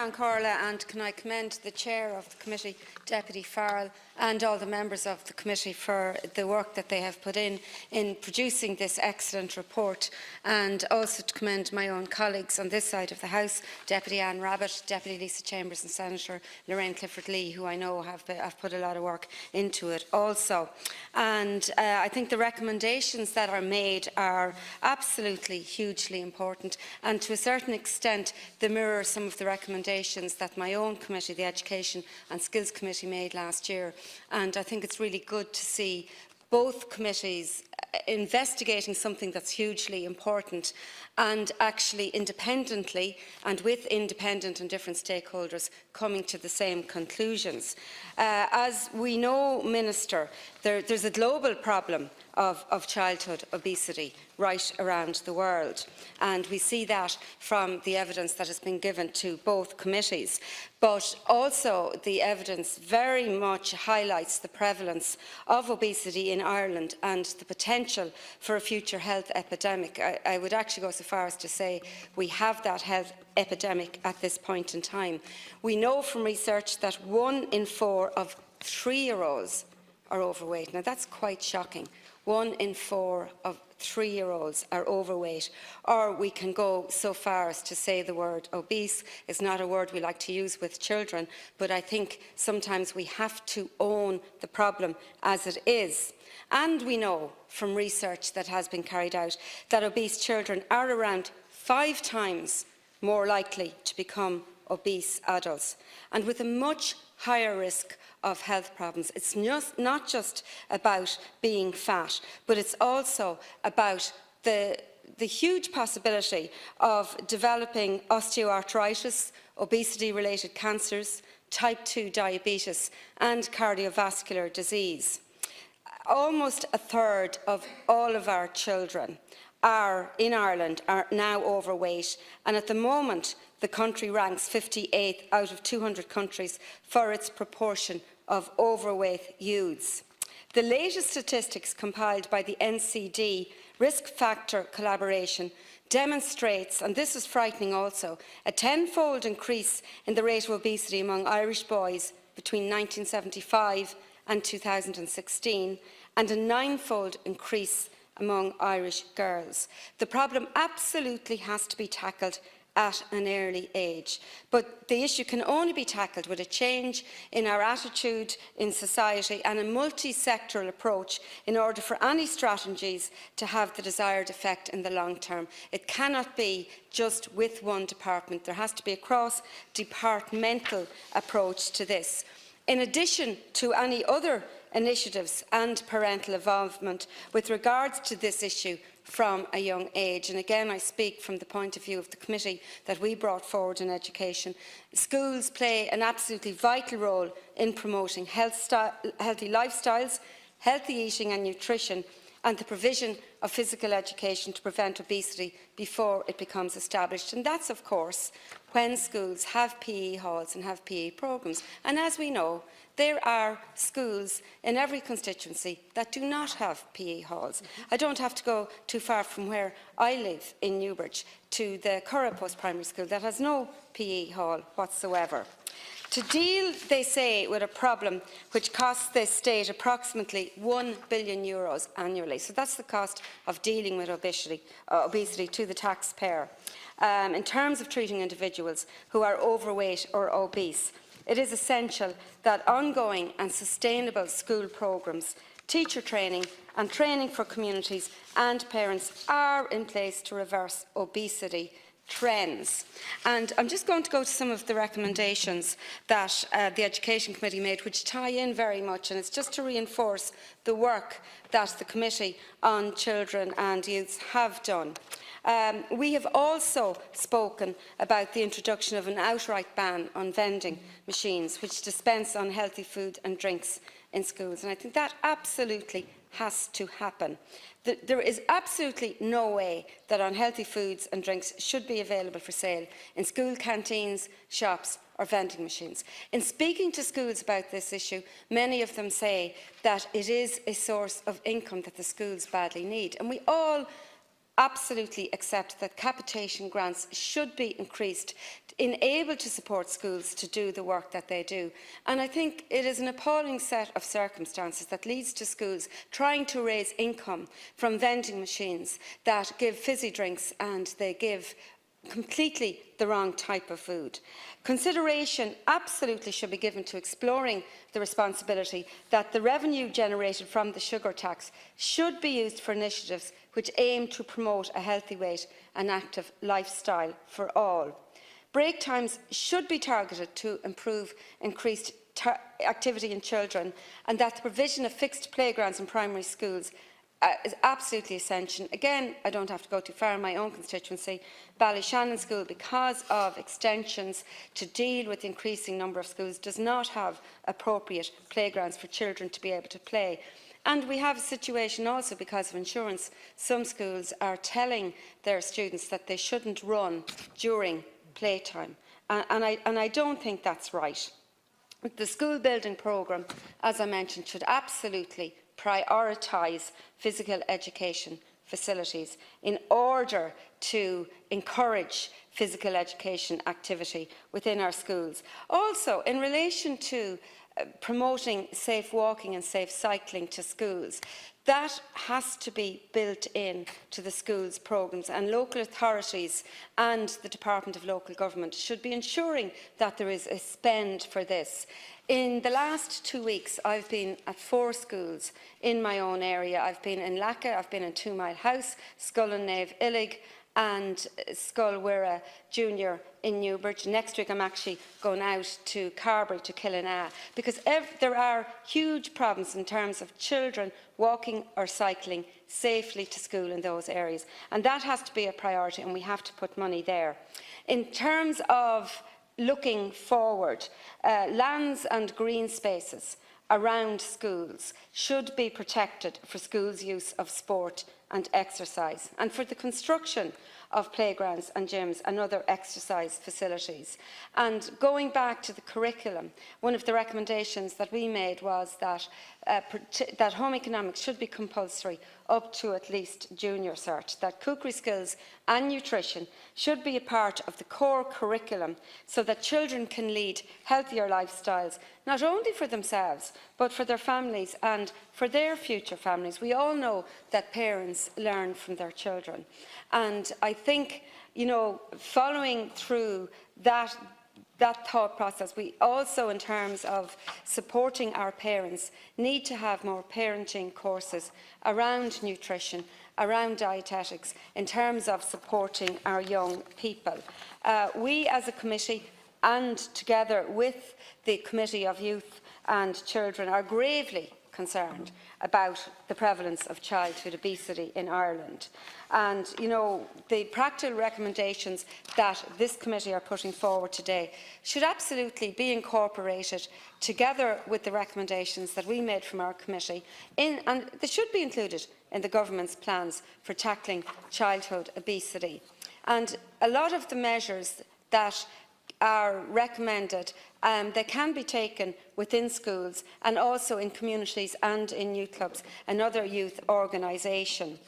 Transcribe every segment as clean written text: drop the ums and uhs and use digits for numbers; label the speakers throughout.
Speaker 1: An Corla, and can I commend the Chair of the Committee, Deputy Farrell, and all the members of the Committee for the work that they have put in producing this excellent report, and also to commend my own colleagues on this side of the House, Deputy Anne Rabbitte, Deputy Lisa Chambers and Senator Lorraine Clifford-Lee, who I know have put a lot of work into it also. And I think the recommendations that are made are absolutely hugely important, and to a certain extent they mirror some of the recommendations that my own committee, the Education and Skills Committee, made last year. And I think it's really good to see both committees investigating something that's hugely important and actually independently and with independent and different stakeholders coming to the same conclusions. As we know, Minister, there's a global problem of childhood obesity right around the world, and we see that from the evidence that has been given to both committees. But also the evidence very much highlights the prevalence of obesity in Ireland and the potential for a future health epidemic. I would actually go so far as to say we have that health epidemic at this point in time. We know from research that 1 in 4 of 3-year-olds are overweight. Now that's quite shocking. 1 in 4 of 3-year-olds are overweight, or we can go so far as to say the word obese is not a word we like to use with children, but I think sometimes we have to own the problem as it is. And we know from research that has been carried out that obese children are around 5 times more likely to become obese adults, and with a much higher risk of health problems. It's not just about being fat, but it's also about the huge possibility of developing osteoarthritis, obesity-related cancers, type 2 diabetes and cardiovascular disease. Almost a third of all of our children in Ireland are now overweight, and at the moment the country ranks 58th out of 200 countries for its proportion of overweight youths. The latest statistics compiled by the NCD Risk Factor Collaboration demonstrates, and this is frightening also, a 10-fold increase in the rate of obesity among Irish boys between 1975 and 2016, and a 9-fold increase among Irish girls. The problem absolutely has to be tackled at an early age, but the issue can only be tackled with a change in our attitude in society and a multi-sectoral approach in order for any strategies to have the desired effect in the long term. It cannot be just with one department. There has to be a cross-departmental approach to this. In addition to any other initiatives and parental involvement with regards to this issue from a young age, and again I speak from the point of view of the committee that we brought forward in education, schools play an absolutely vital role in promoting healthy lifestyles, healthy eating and nutrition, and the provision of physical education to prevent obesity before it becomes established. And that's, of course, when schools have PE halls and have PE programmes. And as we know, there are schools in every constituency that do not have PE halls. I don't have to go too far from where I live in Newbridge to the Curragh Post-Primary School that has no PE hall whatsoever. To deal, they say, with a problem which costs this state approximately €1 billion annually. So that's the cost of dealing with obesity to the taxpayer. In terms of treating individuals who are overweight or obese, it is essential that ongoing and sustainable school programmes, teacher training and training for communities and parents are in place to reverse obesity trends. And I'm just going to go to some of the recommendations that the Education Committee made, which tie in very much, and it's just to reinforce the work that the Committee on Children and Youths have done. We have also spoken about the introduction of an outright ban on vending machines which dispense unhealthy food and drinks in schools, and I think that absolutely has to happen. There is absolutely no way that unhealthy foods and drinks should be available for sale in school canteens, shops or vending machines. In speaking to schools about this issue, many of them say that it is a source of income that the schools badly need, and we all absolutely accept that capitation grants should be increased, able to support schools to do the work that they do. And I think it is an appalling set of circumstances that leads to schools trying to raise income from vending machines that give fizzy drinks and they give completely the wrong type of food. Consideration absolutely should be given to exploring the responsibility that the revenue generated from the sugar tax should be used for initiatives which aim to promote a healthy weight and active lifestyle for all. Break times should be targeted to improve increased activity in children, and that the provision of fixed playgrounds in primary schools is absolutely essential. Again, I don't have to go too far in my own constituency, Ballyshannon School, because of extensions to deal with the increasing number of schools, does not have appropriate playgrounds for children to be able to play. And we have a situation also because of insurance. Some schools are telling their students that they shouldn't run during playtime. And I don't think that's right. The school building programme, as I mentioned, should absolutely prioritise physical education facilities in order to encourage physical education activity within our schools. Also, in relation to promoting safe walking and safe cycling to schools, that has to be built in to the schools' programmes, and local authorities and the Department of Local Government should be ensuring that there is a spend for this. In the last 2 weeks, I've been at 4 schools in my own area. I've been in Lacca, I've been in 2 Mile House, Scull and Nave Illig, and Scullwira Junior in Newbridge. Next week I'm actually going out to Carbery to Killina, because there are huge problems in terms of children walking or cycling safely to school in those areas, and that has to be a priority, and we have to put money there. In terms of looking forward, lands and green spaces around schools should be protected for schools' use of sport and exercise, and for the construction of playgrounds and gyms and other exercise facilities. And going back to the curriculum, one of the recommendations that we made was that home economics should be compulsory up to at least junior cert, that cookery skills and nutrition should be a part of the core curriculum so that children can lead healthier lifestyles, not only for themselves, but for their families and for their future families. We all know that parents learn from their children. And I think, following through that thought process, we also, in terms of supporting our parents, need to have more parenting courses around nutrition, around dietetics, in terms of supporting our young people. We as a committee, and together with the Committee of Youth and Children, are gravely concerned about the prevalence of childhood obesity in Ireland. And, the practical recommendations that this committee are putting forward today should absolutely be incorporated together with the recommendations that we made from our committee, and they should be included in the government's plans for tackling childhood obesity. And a lot of the measures that are recommended, they can be taken within schools and also in communities and in youth clubs and other youth organisations.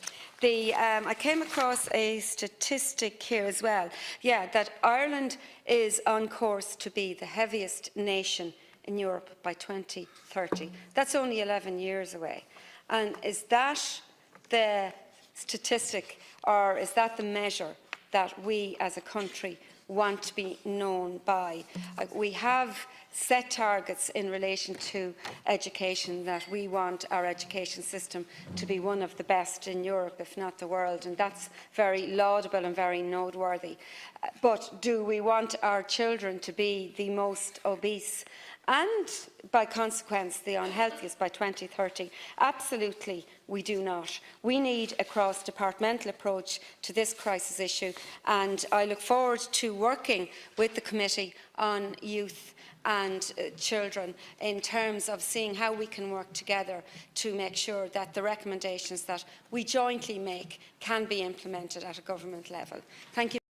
Speaker 1: I came across a statistic here as well, that Ireland is on course to be the heaviest nation in Europe by 2030. That's only 11 years away. And is that the statistic, or is that the measure that we as a country want to be known by? We have set targets in relation to education, that we want our education system to be one of the best in Europe, if not the world, and that's very laudable and very noteworthy. But do we want our children to be the most obese and, by consequence, the unhealthiest by 2030? Absolutely, we do not. We need a cross-departmental approach to this crisis issue, and I look forward to working with the Committee on Youth and Children in terms of seeing how we can work together to make sure that the recommendations that we jointly make can be implemented at a government level. Thank you.